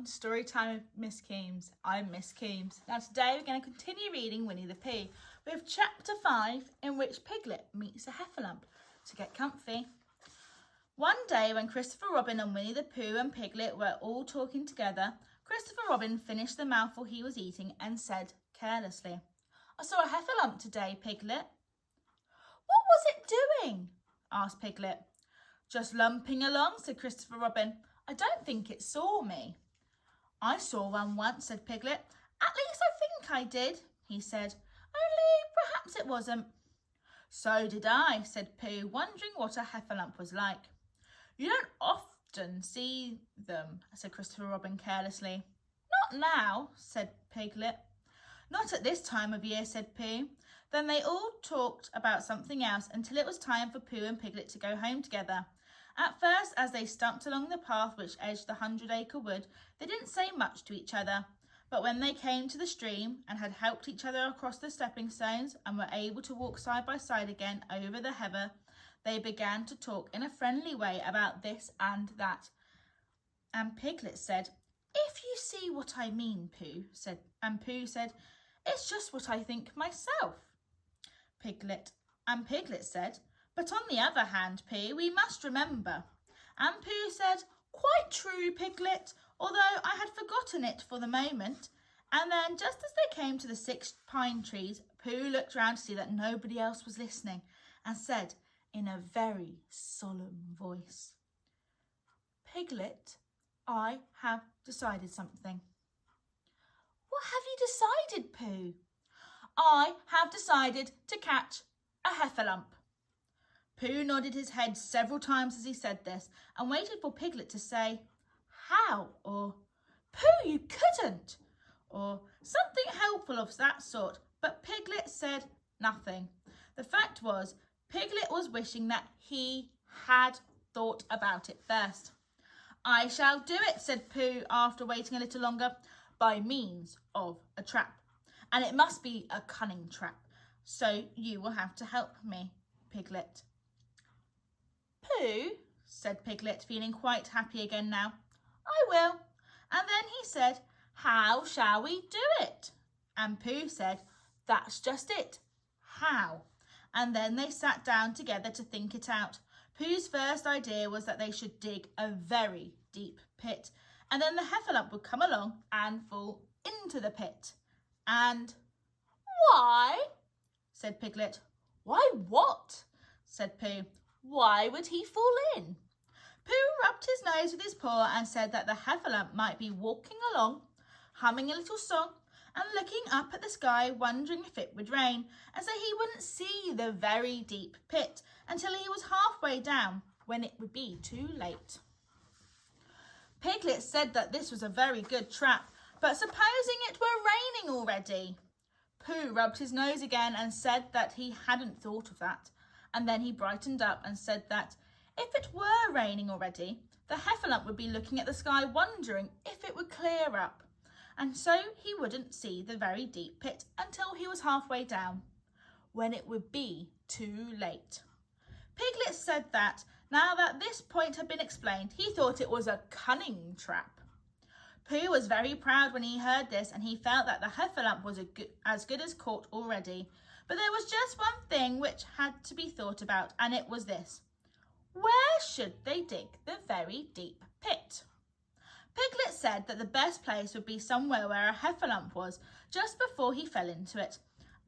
welcome to Storytime with Miss Coombs. I'm Miss Coombs. Now today we're going to continue reading Winnie the Pooh with chapter 5 in which Piglet meets a heffalump. So get comfy. One day when Christopher Robin and Winnie the Pooh and Piglet were all talking together, Christopher Robin finished the mouthful he was eating and said carelessly, "I saw a heffalump today, Piglet." "What was it doing?" asked Piglet. "Just lumping along," said Christopher Robin. "I don't think it saw me." "I saw one once," said Piglet. "At least I think I did," he said. "Only perhaps it wasn't." "So did I," said Pooh, wondering what a heffalump was like. "You don't often see them," said Christopher Robin carelessly. "Not now," said Piglet. "Not at this time of year," said Pooh. Then they all talked about something else until it was time for Pooh and Piglet to go home together. At first, as they stumped along the path which edged the 100-acre wood, they didn't say much to each other. But when they came to the stream and had helped each other across the stepping stones and were able to walk side by side again over the heather, they began to talk in a friendly way about this and that. And Piglet said, "If you see what I mean, Pooh," and Pooh said, "It's just what I think myself." Piglet said, "But on the other hand, Pooh, we must remember." And Pooh said, "Quite true, Piglet, although I had forgotten it for the moment." And then, just as they came to the 6 pine trees, Pooh looked round to see that nobody else was listening and said in a very solemn voice, "Piglet, I have decided something." "What have you decided, Pooh?" "I have decided to catch a heffalump." Pooh nodded his head several times as he said this and waited for Piglet to say, "How?" or "Pooh, you couldn't," or something helpful of that sort, but Piglet said nothing. The fact was, Piglet was wishing that he had thought about it first. "I shall do it," said Pooh after waiting a little longer, "by means of a trap. And it must be a cunning trap, so you will have to help me, Piglet." "Pooh," said Piglet, feeling quite happy again now, "I will." And then he said, "How shall we do it?" And Pooh said, "That's just it. How?" And then they sat down together to think it out. Pooh's first idea was that they should dig a very deep pit, and then the heffalump would come along and fall into the pit. And "Why?" said Piglet. "Why what?" said Pooh. "Why would he fall in?" Pooh rubbed his nose with his paw and said that the heffalump might be walking along, humming a little song and looking up at the sky, wondering if it would rain, and so he wouldn't see the very deep pit until he was halfway down, when it would be too late. Piglet said that this was a very good trap, but supposing it were raining already? Pooh rubbed his nose again and said that he hadn't thought of that, and then he brightened up and said that if it were raining already, the heffalump would be looking at the sky wondering if it would clear up, and so he wouldn't see the very deep pit until he was halfway down, when it would be too late. Piglet said that, now that this point had been explained, he thought it was a cunning trap. Pooh was very proud when he heard this, and he felt that the heffalump was as good as caught already. But there was just one thing which had to be thought about, and it was this: where should they dig the very deep pit? Piglet said that the best place would be somewhere where a heffalump was, just before he fell into it,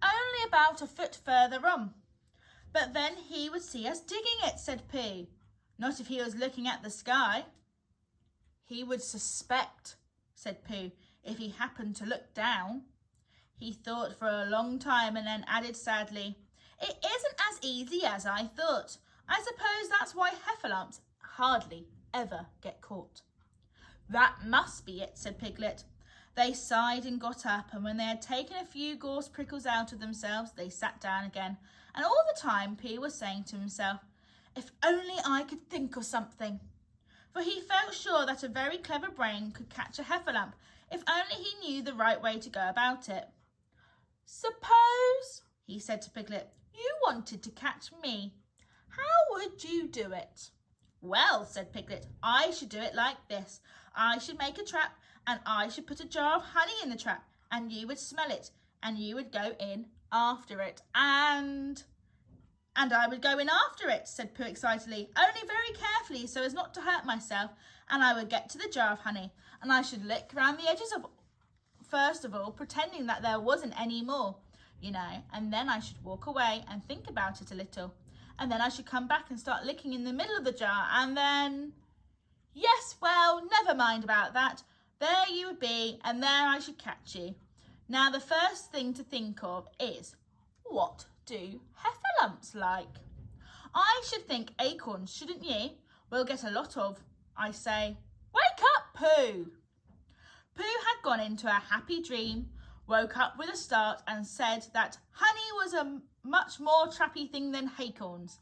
only about a foot further on. "But then he would see us digging it," said Pooh. "Not if he was looking at the sky." "He would suspect," said Pooh, "if he happened to look down." He thought for a long time and then added sadly, "It isn't as easy as I thought. I suppose that's why heffalumps hardly ever get caught." "That must be it," said Piglet. They sighed and got up, and when they had taken a few gorse prickles out of themselves, they sat down again. And all the time Pooh was saying to himself, "If only I could think of something." For he felt sure that a very clever brain could catch a heffalump, if only he knew the right way to go about it. "Suppose," he said to Piglet, "you wanted to catch me. How would you do it?" "Well," said Piglet, "I should do it like this. I should make a trap, and I should put a jar of honey in the trap, and you would smell it, and you would go in after it, and I would go in after it, said Pooh excitedly, only very carefully so as not to hurt myself, and I would get to the jar of honey, and I should lick round the edges of, first of all, pretending that there wasn't any more, you know, and then I should walk away and think about it a little, and then I should come back and start licking in the middle of the jar, and then, yes, well, never mind about that. There you would be, and there I should catch you. Now, the first thing to think of is, what do heffalumps like? I should think acorns, shouldn't you? We'll get a lot of. I say, wake up, Pooh. Pooh had gone into a happy dream, woke up with a start and said that honey was a much more trappy thing than acorns.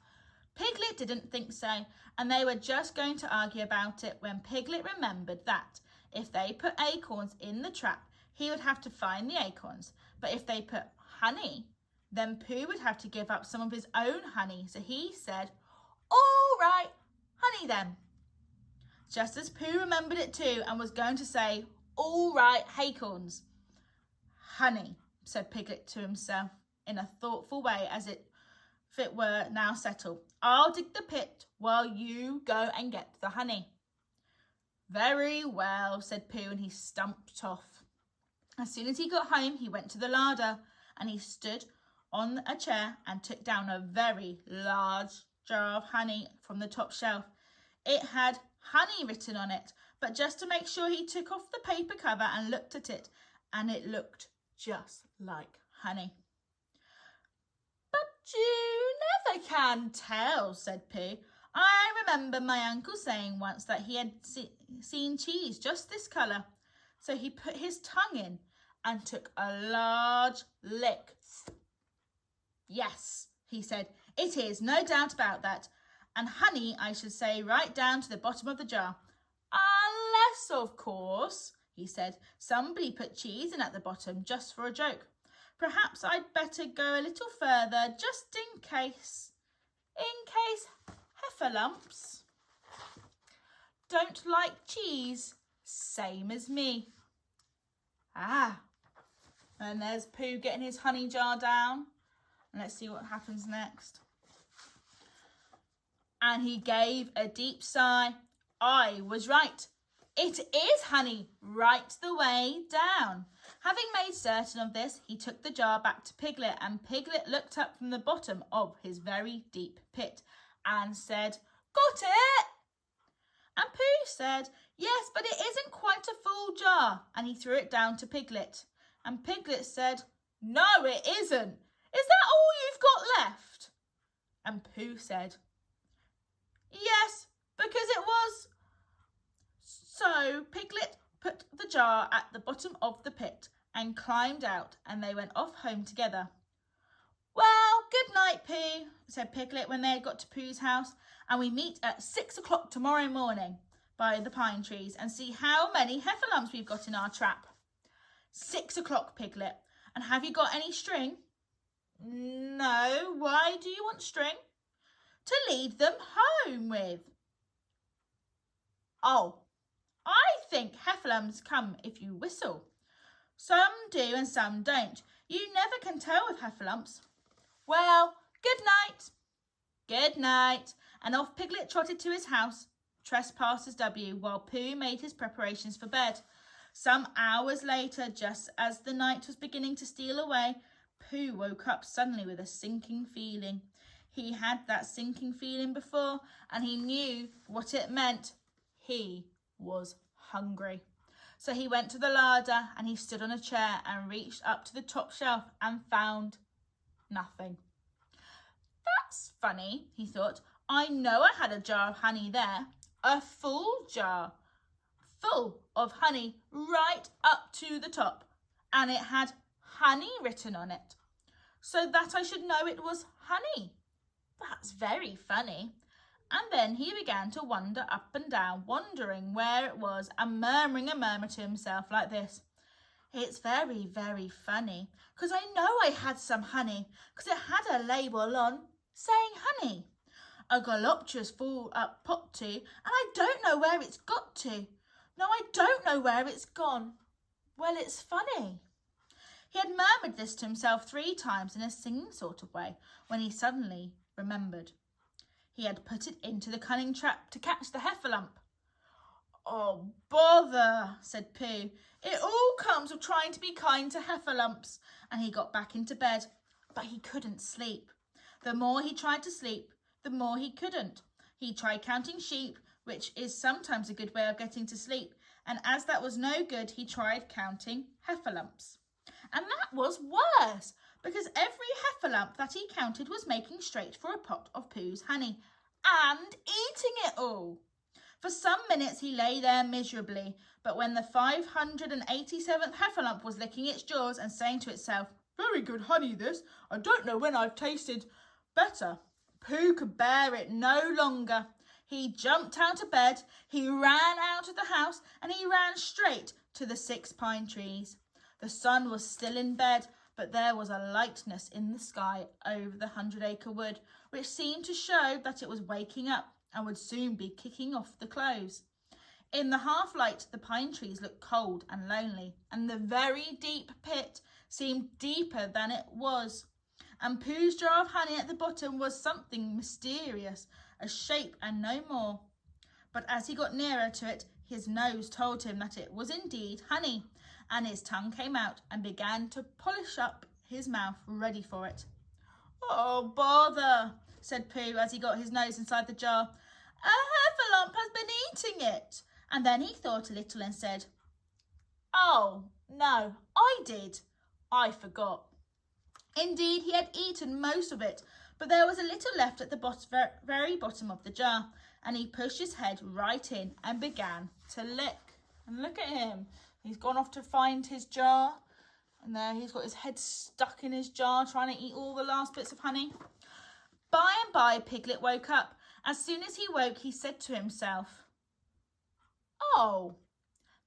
Piglet didn't think so, and they were just going to argue about it when Piglet remembered that if they put acorns in the trap, he would have to find the acorns. But if they put honey, then Pooh would have to give up some of his own honey. So he said, all right, honey then. Just as Pooh remembered it too and was going to say, all right, acorns. Honey, said Piglet to himself in a thoughtful way as if it were now settled. I'll dig the pit while you go and get the honey. Very well, said Pooh, and he stumped off. As soon as he got home, he went to the larder and he stood on a chair and took down a very large jar of honey from the top shelf. It had honey written on it, but just to make sure he took off the paper cover and looked at it, and it looked just like honey. But you never can tell, said Pooh. I remember my uncle saying once that he had seen cheese just this colour. So he put his tongue in and took a large lick. Yes, he said, it is, no doubt about that. And honey, I should say, right down to the bottom of the jar. Unless, of course, he said, somebody put cheese in at the bottom just for a joke. Perhaps I'd better go a little further just in case. In case heffalumps don't like cheese, same as me. Ah, and there's Pooh getting his honey jar down. And let's see what happens next. And he gave a deep sigh. I was right. It is honey right the way down. Having made certain of this, he took the jar back to Piglet, and Piglet looked up from the bottom of his very deep pit and said, got it? And Pooh said, yes, but it isn't quite a full jar, and he threw it down to Piglet. And Piglet said, no, it isn't. Is that all you've got left? And Pooh said, yes, because it was. So Piglet put the jar at the bottom of the pit and climbed out, and they went off home together. Well, good night, Pooh, said Piglet when they had got to Pooh's house, and we meet at 6 o'clock tomorrow morning by the pine trees and see how many heffalumps we've got in our trap. 6 o'clock, Piglet. And have you got any string? No. Why do you want string? To lead them home with. Oh, I think heffalumps come if you whistle. Some do and some don't. You never can tell with heffalumps. Well, good night. Good night. And off Piglet trotted to his house, Trespassers W, while Pooh made his preparations for bed. Some hours later, just as the night was beginning to steal away, Pooh woke up suddenly with a sinking feeling. He had that sinking feeling before, and he knew what it meant. He was hungry. So he went to the larder and he stood on a chair and reached up to the top shelf and found nothing. That's funny, he thought. I know I had a jar of honey there, a full jar, full of honey right up to the top, and it had honey written on it, so that I should know it was honey. That's very funny. And then he began to wander up and down, wondering where it was and murmuring a murmur to himself like this. It's very, very funny, because I know I had some honey, because it had a label on saying honey. A galopter's full up pot too, and I don't know where it's got to. No, I don't know where it's gone. Well, it's funny. He had murmured this to himself 3 times in a singing sort of way when he suddenly remembered. He had put it into the cunning trap to catch the heffalump. Oh, bother, said Pooh. It all comes of trying to be kind to heffalumps. And he got back into bed, but he couldn't sleep. The more he tried to sleep, the more he couldn't. He tried counting sheep, which is sometimes a good way of getting to sleep, and as that was no good, he tried counting heffalumps. And that was worse, because every heffalump that he counted was making straight for a pot of Pooh's honey, and eating it all. For some minutes he lay there miserably, but when the 587th heffalump was licking its jaws and saying to itself, "Very good honey this, I don't know when I've tasted better," Pooh could bear it no longer. He jumped out of bed, he ran out of the house, and he ran straight to the 6 pine trees. The sun was still in bed, but there was a lightness in the sky over the 100-acre wood, which seemed to show that it was waking up and would soon be kicking off the clothes. In the half-light, the pine trees looked cold and lonely, and the very deep pit seemed deeper than it was. And Pooh's jar of honey at the bottom was something mysterious, a shape and no more. But as he got nearer to it, his nose told him that it was indeed honey, and his tongue came out and began to polish up his mouth ready for it. "Oh, bother," said Pooh as he got his nose inside the jar. "A heffalump has been eating it." And then he thought a little and said, "Oh, no, I did. I forgot." Indeed, he had eaten most of it, but there was a little left at the very bottom of the jar, and he pushed his head right in and began to lick. And look at him. He's gone off to find his jar, and there he's got his head stuck in his jar trying to eat all the last bits of honey. By and by, Piglet woke up. As soon as he woke, he said to himself, "Oh."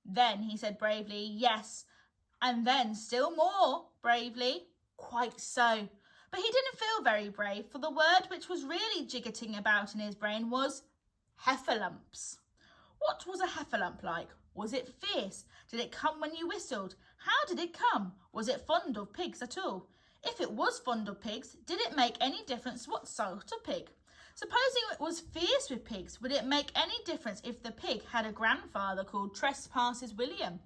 Then he said bravely, "Yes," and then still more bravely, "Quite so." But he didn't feel very brave, for the word which was really jiggetting about in his brain was heffalumps. What was a heffalump like? Was it fierce? Did it come when you whistled? How did it come? Was it fond of pigs at all? If it was fond of pigs, did it make any difference what sort of pig? Supposing it was fierce with pigs, would it make any difference if the pig had a grandfather called Trespasses William?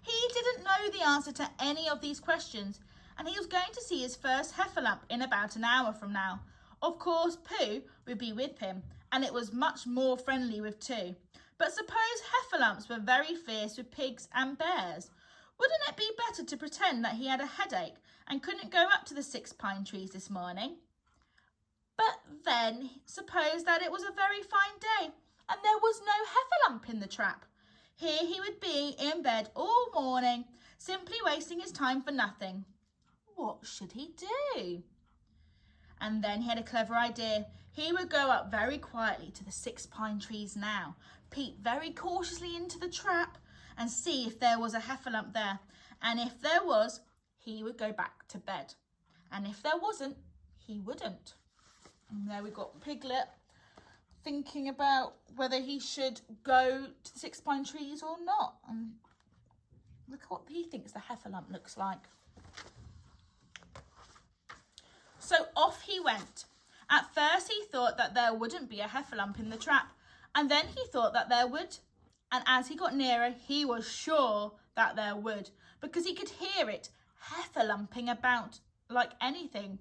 He didn't know the answer to any of these questions, and he was going to see his first heffalump in about an hour from now. Of course, Pooh would be with him, and it was much more friendly with 2. But suppose heffalumps were very fierce with pigs and bears. Wouldn't it be better to pretend that he had a headache and couldn't go up to the 6 pine trees this morning? But then, suppose that it was a very fine day and there was no heffalump in the trap. Here he would be in bed all morning, simply wasting his time for nothing. What should he do? And then he had a clever idea. He would go up very quietly to the 6 pine trees now, peep very cautiously into the trap and see if there was a heffalump there. And if there was, he would go back to bed. And if there wasn't, he wouldn't. And there we got Piglet thinking about whether he should go to the 6 pine trees or not. And look what he thinks the heffalump looks like. So off he went. At first he thought that there wouldn't be a heffalump in the trap, and then he thought that there would. And as he got nearer, he was sure that there would, because he could hear it heffalumping about like anything.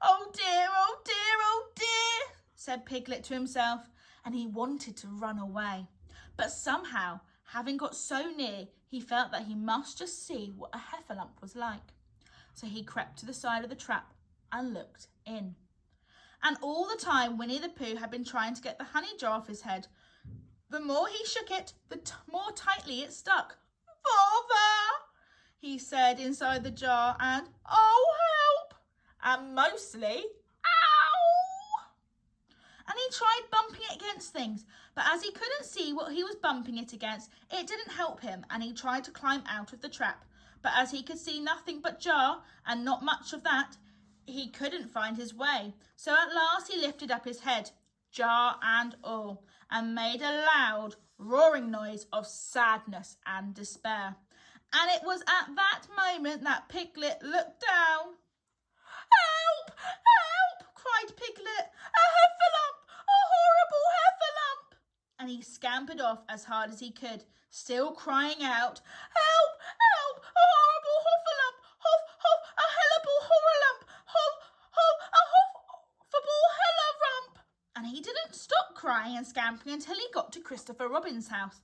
"Oh dear, oh dear, oh dear," said Piglet to himself, and he wanted to run away. But somehow, having got so near, he felt that he must just see what a heffalump was like. So he crept to the side of the trap and looked in. And all the time Winnie the Pooh had been trying to get the honey jar off his head. The more he shook it, the more tightly it stuck. "Bother," he said inside the jar, and "Oh, help," and mostly "Ow." And he tried bumping it against things, but as he couldn't see what he was bumping it against, it didn't help him, and he tried to climb out of the trap. But as he could see nothing but jar, and not much of that, he couldn't find his way. So at last he lifted up his head, jar and all, and made a loud roaring noise of sadness and despair. And it was at that moment that Piglet looked down. "Help! Help!" cried Piglet. "A heffalump! A horrible heffalump!" And he scampered off as hard as he could, still crying out, "Help! Help! A horrible heffalump! Hoff! Hoff! A hellable horrorlump! Hoff! Hoff! A hoffable hellarump!" And he didn't stop crying and scampering until he got to Christopher Robin's house.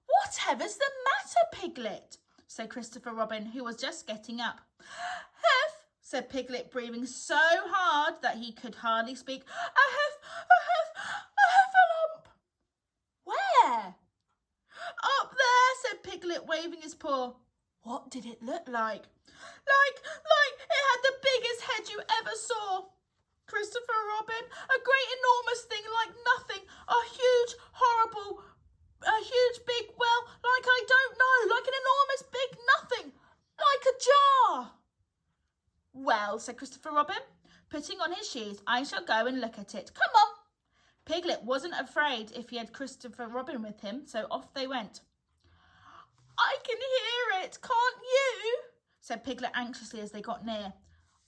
"Whatever's the matter, Piglet?" said Christopher Robin, who was just getting up. "Hef," said Piglet, breathing so hard that he could hardly speak. "A heffalump." "Where?" "Up there," said Piglet, waving his paw. What did it look like? Like it had the biggest head you ever saw. Christopher Robin, a great enormous thing like nothing, a huge, horrible, a huge big, well, like I don't know, like an enormous big nothing, like a jar. "Well," said Christopher Robin, putting on his shoes, "I shall go and look at it. Come on." Piglet wasn't afraid if he had Christopher Robin with him, so off they went. "I can hear it, can't you?" said Piglet anxiously as they got near.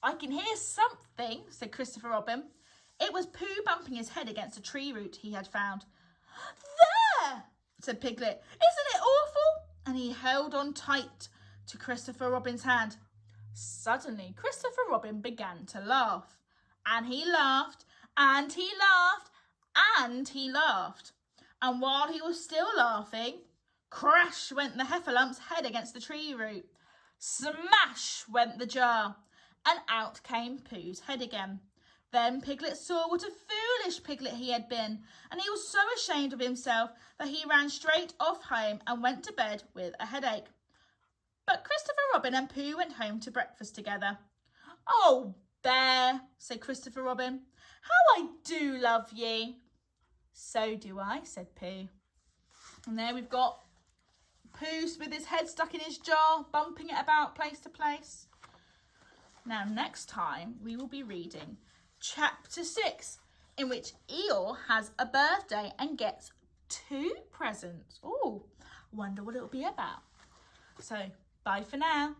"I can hear something," said Christopher Robin. It was Pooh bumping his head against a tree root he had found. "There!" said Piglet. "Isn't it awful?" And he held on tight to Christopher Robin's hand. Suddenly, Christopher Robin began to laugh. And he laughed, and he laughed, and he laughed. And while he was still laughing, crash went the heffalum's head against the tree root. Smash went the jar, and out came Pooh's head again. Then Piglet saw what a foolish Piglet he had been, and he was so ashamed of himself that he ran straight off home and went to bed with a headache. But Christopher Robin and Pooh went home to breakfast together. "Oh, Bear," said Christopher Robin, "how I do love ye." "So do I," said Pooh. And there we've got Pooh with his head stuck in his jar, bumping it about place to place. Now, next time we will be reading Chapter 6, in which Eeyore has a birthday and gets 2 presents. Oh, wonder what it'll be about. So, bye for now.